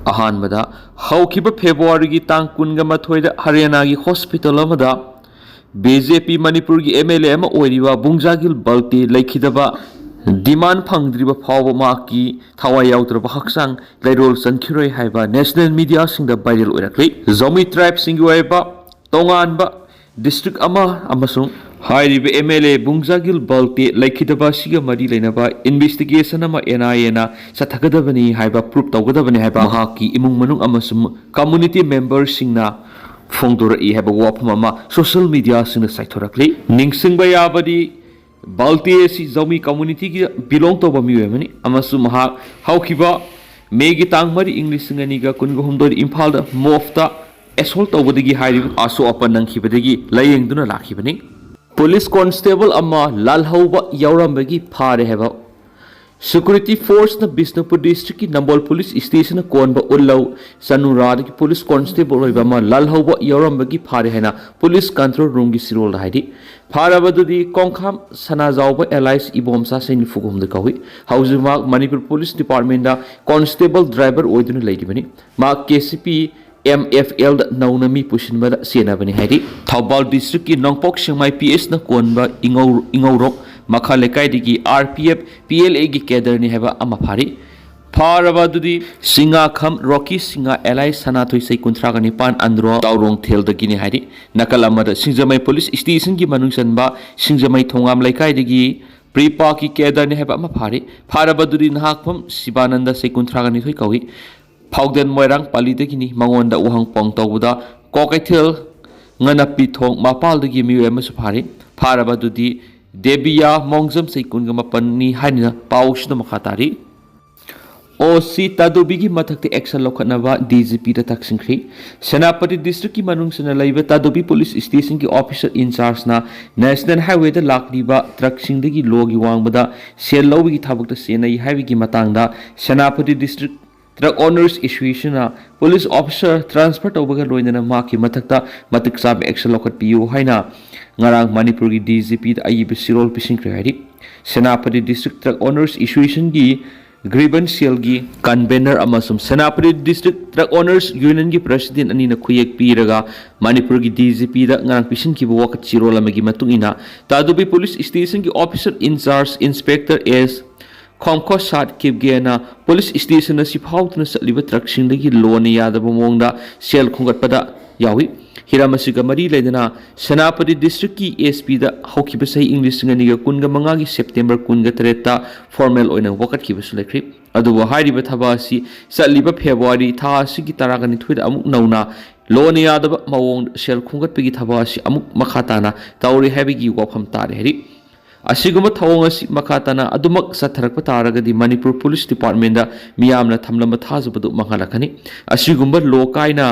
अहानबदा हौखिब February की तांग कुनगा मथोइदा हरियाणा की hospital अमदा BJP Manipur की एमएलए अमा ओइरिबा बुंजागिल बल्टी लेखिदबा डिमांड फंगद्रिबा फाव माकी थवाई याउद्रबा हक्सांग लैरोल सनखिरोय हाइबा नेशनल मीडिया सिंगदा वायरल ओइरक्ली जोमी ट्राइब सिंगी ओइबा तोंगानबा डिस्ट्रिक्ट अमा अमसुंग हाइरिबा एमएलए बुंजागिल बल्टी लेखिदबा सिगा मरी लेनबा इन्वेस्टिगेशन अमा एनआईए ना सथगदबनी हाइबा प्रूफ तौगदबनी हाइबा महाकी इमुंग मनुंग अमसुंग कम्युनिटी मेंबर सिंगना फोंदोरई हाइबा वाफम अमा सोशल मीडिया सिंगना साइथोरक्ली निंगसिंगबा याबदी बाल्टी जोमी कम्युनिटी की बिलोंग तौब मियोमनी अमसु महा हौखिबा मेगी तांग मरी इंग्लिश सिंगनीगा कुनगा हुमदोर इम्फाल मोफ्ता एसोल्ट तौबदगी हाइरिबा आसो अपन नंखिबदगी लायेंगदुना लाखिबनी पुलिस कांस्टेबल अमा लालहौबा यावरंबगी फारे हैबा सिक्योरिटी फोर्स न बिष्णुपुर डिस्ट्रिक्ट की नंबोल पुलिस स्टेशन कोनबा उल्लौ सनुराद की पुलिस कांस्टेबल होइबा लालहौबा यावरंबगी फारे हैना पुलिस कंट्रोल रूम की सिरोल हाइदि फारबदुदी कोंखाम सनाजाउबा एलाइस इबोमसा सेनि फुगुमद कहि हौजुमा मणिपुर पुलिस डिपार्टमेंट दा कांस्टेबल ड्राइवर ओइदुना लेदिबनी मा केसीपी MFL नौनमी पुशिनबदा सेनाबनी हाइदि थौबाल डिस्ट्रिक्ट की नोंगपोक सिंगमाई PS न कोनबा इंगौरोक मखा लेकाइदिगी RPF PLA की कैडरनी हैबा अमा फारि फारबदुदी सिंगा खम रॉकी सिंगा एलाई सनाथोई सै कुंथ्रागा निपान अंद्रो ताउरोंग थेलदगिनी हाइदि नकल अमद सिंजमई पुलिस स्टेशन की मनुंगसनबा सिंजमई थोंगाम लेकाइदिगी प्रीपा की कैडरनी हैबा अमा फारि फारबदुदी नहाकफम शिवानंद सै कुंथ्रागा निथोई कवि फाउदन Moirang पालीदगिनी मंगोंदा उहंग Pong तौबदा कोकैथेल ngana pithong mapaldagi miwe amasu phari farabadudi debiya mongjam seikun mapanni haina pausna makhatari OC Tadubigi mathakte action lokhanaba DGP da taksingkhri Senapati district ki manung sena laiba Tadubi police station ki officer in charge na national highway da lakriba truck singdagi logi wangbada sel lawigi thabak da senai highway ki matangda Senapati district truck owners issuation police officer transfer tawbaga loinana maki mathakta matik sab action lokat piu haina ngarang manipur gi DGP da ayi sirol pising khari Senapati district truck owners issuation gi grievance cell gi convener amasum Senapati district truck owners union gi president ani na khuyek piraga manipur gi DGP da ngarang pising ki wakat sirol amagi matungina Tadubi police station gi officer in charge inspector S Khomkho Sat Kibgena police station na siphawtuna satliba trucksing dagi loan yadaba mongda sel khungatpada yawi hiramasiga mari ledana Senapati district ki SP da haukiba sai English nganiga kunga mangagi September kunga tereta formal oina wakat kiba sulekri adu hairiba thabasi satliba February tha sigi taragani thuida amuk nauna loan yadaba mawong sel khungatpigi thabasi amuk makhatana tawri habigi wafam tare heri असिगुम थवंग असि मखातना अदुमक सथरक तारगदि Manipur police department दा मियामना थमलम थाजबदु मंगलखनि असिगुम लोकाइना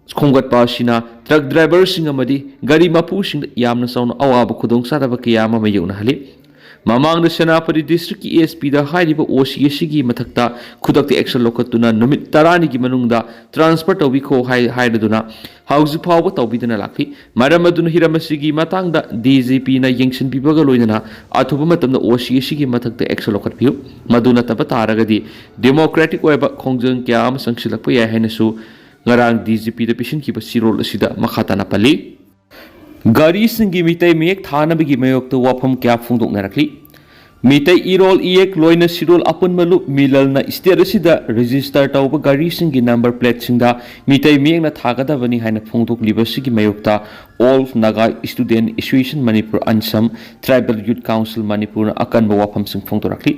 खोंगत पासिना truck driver सिंग अमदि गाड़ी मपु सिंग यामना सौन अवाब खुदोंग सादब कियाम मयुना हलि ममांग सेनापति district की SP दा हाइरिबा OC की मथक्ता खुदक्ति action लोकतुना नुमित तरानी की मनुंगदा ट्रांसफर तौबिखो हाइरदुना हाउस फाव तौबिदना लाखि मरमदुन हिरमसिगी मतंगदा DGP ना यंगसन पिबगा लोइना अथुब मतमदा OC की मथक्ता एक्शन लोकत पियु मदुना तब तारगदि डेमोक्रेटिक ओइबा खोंजंग क्याम संगसिलकप याय हैनसु ngarang DGP da पिसिन की बसिरोल असिदा मखाताना पली गाड़ी सिंगी मितै मेक थानबगी मयोक्तो वाफम क्या फुंदोकनारखली मितै इरोल इएक लोइना सिरोल अपन मलु मिललना स्टेट असिदा रजिस्टर तौब गाड़ी सिंगी नंबर प्लेट सिंदा मितै मेकना थागदबनी हाइना फुंदोकलिबसिगी मयोक्ता all Naga student association Manipur अंसम ट्राइबल यूथ काउंसिल मणिपुर अकन वाफम सिंग फुंदोरखली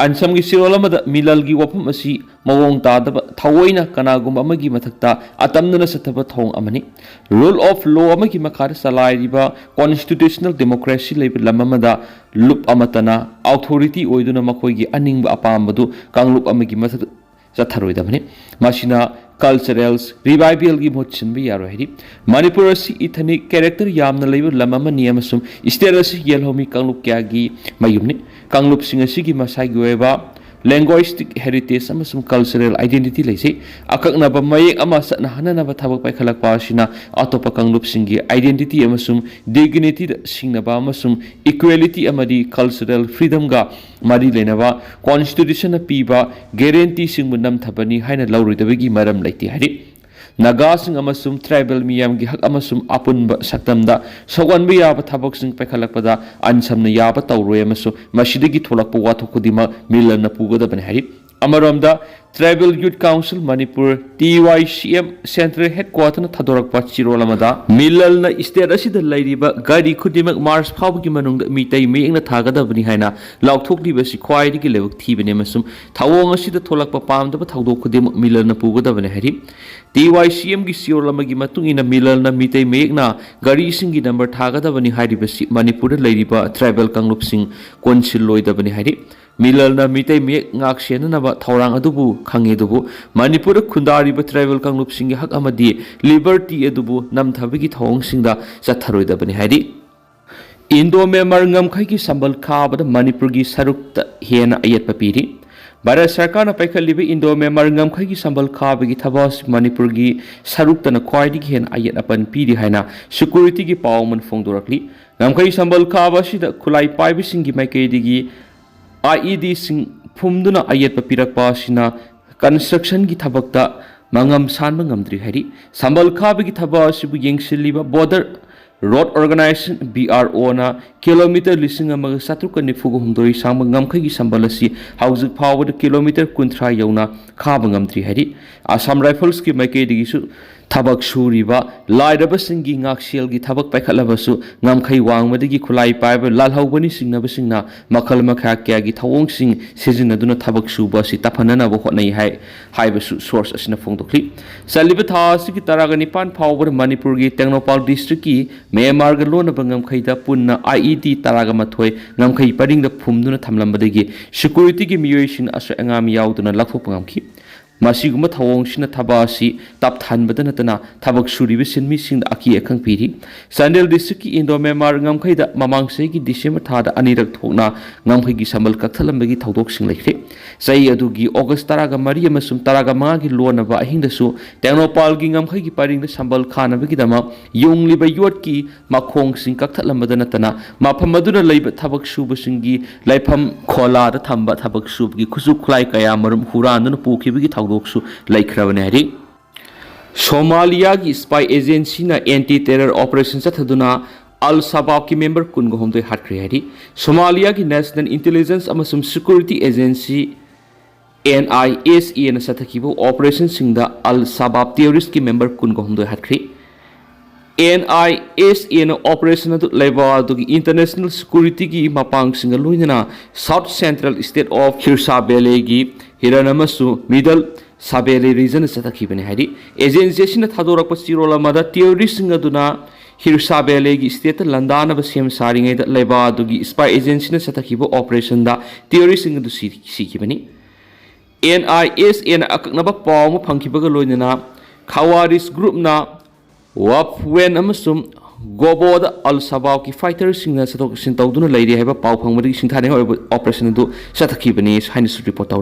अंसम की सिरोल अमदा मिललगी वाफम असि मवोंग तादब थवोइना कनागुम अमगी मथक्ता अतमनना सथब थोंग अमनि रूल ऑफ लॉ अमगी मखार सलाइरिबा कॉन्स्टिट्यूशनल डेमोक्रेसी लेब लममदा लुप अमतना अथॉरिटी ओइदुना मखोइगी अनिंग अपामबदु कांगलुप अमगी मथक जथरोइदबनि मासिना कल्चरल्स रिवाइवल की मोचन भी यारो है मणिपुर इथनिक कैरेक्टर यामना लेब लममनि अमसुम स्टेट येलहोमी कांगलुप क्या की मयुमनि कांगलुप सिंग की मसागी ओइबा linguistic heritage amasung cultural identity leise akaknaba mayek ama satna hananaba thabak paikhalakpa asina atopa kanglupsingi identity amasung dignity singnaba amasung equality amadi cultural freedom ga mari lenaba constitution piba guarantee singbu namthabani haina lauridabagi maram leiti hari Nagasing amasum tribal miyam gi hak amasum apunba saktamda sawanba yaba thabak sing paikhalakpada ansamna yaba tawroi amasu masidagi tholakpa wathok khudima milana pugadabani hari amaramda Tribal Youth Council Manipur TYCM Central Headquarter na thadorakpa chirolamada milal na state asida lairiba gari khudimak Mars phawgi manungda mitai meyengna thagadabani haina lauthokliba si khwaidigi lewak thibane masum thawong asida tholakpa pamdaba thawdok khudimak milal na pugadabani hari TYCM gi sirolamagi matungina milal na mitai meyekna gari singi number thagadabani hairibasi Manipur da lairiba tribal kanglup sing konsil loidabani hari Milal na mitai mek ngak sena naba thorang adubu khange dubu Manipur khundari ba tribal kanglup singi hak amadi liberty adubu namthabigi thong singda chatharoi da bani hari Indo Myanmar ngamkhai ki sambal khaba da Manipur gi saruk ta hena ayat papiri Bharat Sarkar na paikhalliba Indo Myanmar ngamkhai ki sambal khaba gi thabas Manipur gi saruk ta na khwaidi gi hen ayat apan piri haina security gi pawman phongdorakli ngamkhai sambal khaba sida khulai paibi singi maikai digi IED sing phumduna ayat papirakpa sina construction gi thabakta mangam san mangamdri hari sambal khabi gi thaba sibu yengsilliba border road organization BRO na kilometer lising amaga satruka nifugu humdoi sangma ngamkhai gi sambal asi hauzik phawad kilometer kunthra yauna khaba ngamdri hari Assam Rifles ki maikei digi su thabak suriba lairaba singi ngaksel gi thabak paikhatlabasu ngamkhai wangmadagi khulai paiba lalhaubani singnaba singna makhal makha kya gi thawong sing sejinaduna thabak suba si tafanana bo hotnai haibasu source asina phongdokli saliba tha sigi taragani pan phawbar Manipur gi Tengnopal district ki Myanmar ga lona ngamkhai da punna IED taraga mathoi ngamkhai paring da phumduna thamlambadagi security gi miyoisin aso angam yauduna lakhop ngamki Masiguma thawong sina thabasi tap thanbada natana thabak suribi sinmi sing aki akhang piri Sandel district ki Indo Myanmar ngamkhai da mamang sei ki December thada anirak thokna ngamkhai gi samal kakthalambagi thodok sing lekhe sai adugi August taraga mari amasum taraga manga gi lonaba ahingdasu Tengnopal gi ngamkhai gi paring da sambal khanabagi dama yongliba yot ki makhong sing kakthalambada natana maphamaduna leiba thabak suba singi laifam khola da thamba thabak subgi khusu khlai kaya marum huranuna pukhibagi thawdoksu laikhrabane hari Somalia gi spy agency na anti terror operation chathaduna Al Shabaab ki member kungo homdoi hatkri hari Somalia ki National Intelligence amasum Security Agency NISA na sathakibo operation singda Al Shabaab terrorist ki member kungo homdoi hatkri NISA na operation adu leba adu international security ki mapang singa loinana South Central State of Hirshabelle gi Hiranamasu Middle Sabele region satakibane hari agency sina thadorakpa chirola mada terrorist singa duna Hirshabelle gi state landana basem saringai da leba adu gi spy agency na satakibo operation da terrorist singa du sikibani NISA na aknaba pawma phangkibaga loinana Khawaris group na Wapwen amasum Goboda Al Shabaab ki fighters singna satok sintawduna leiri haiba paw phangmadi singthane operation du satakibani haina report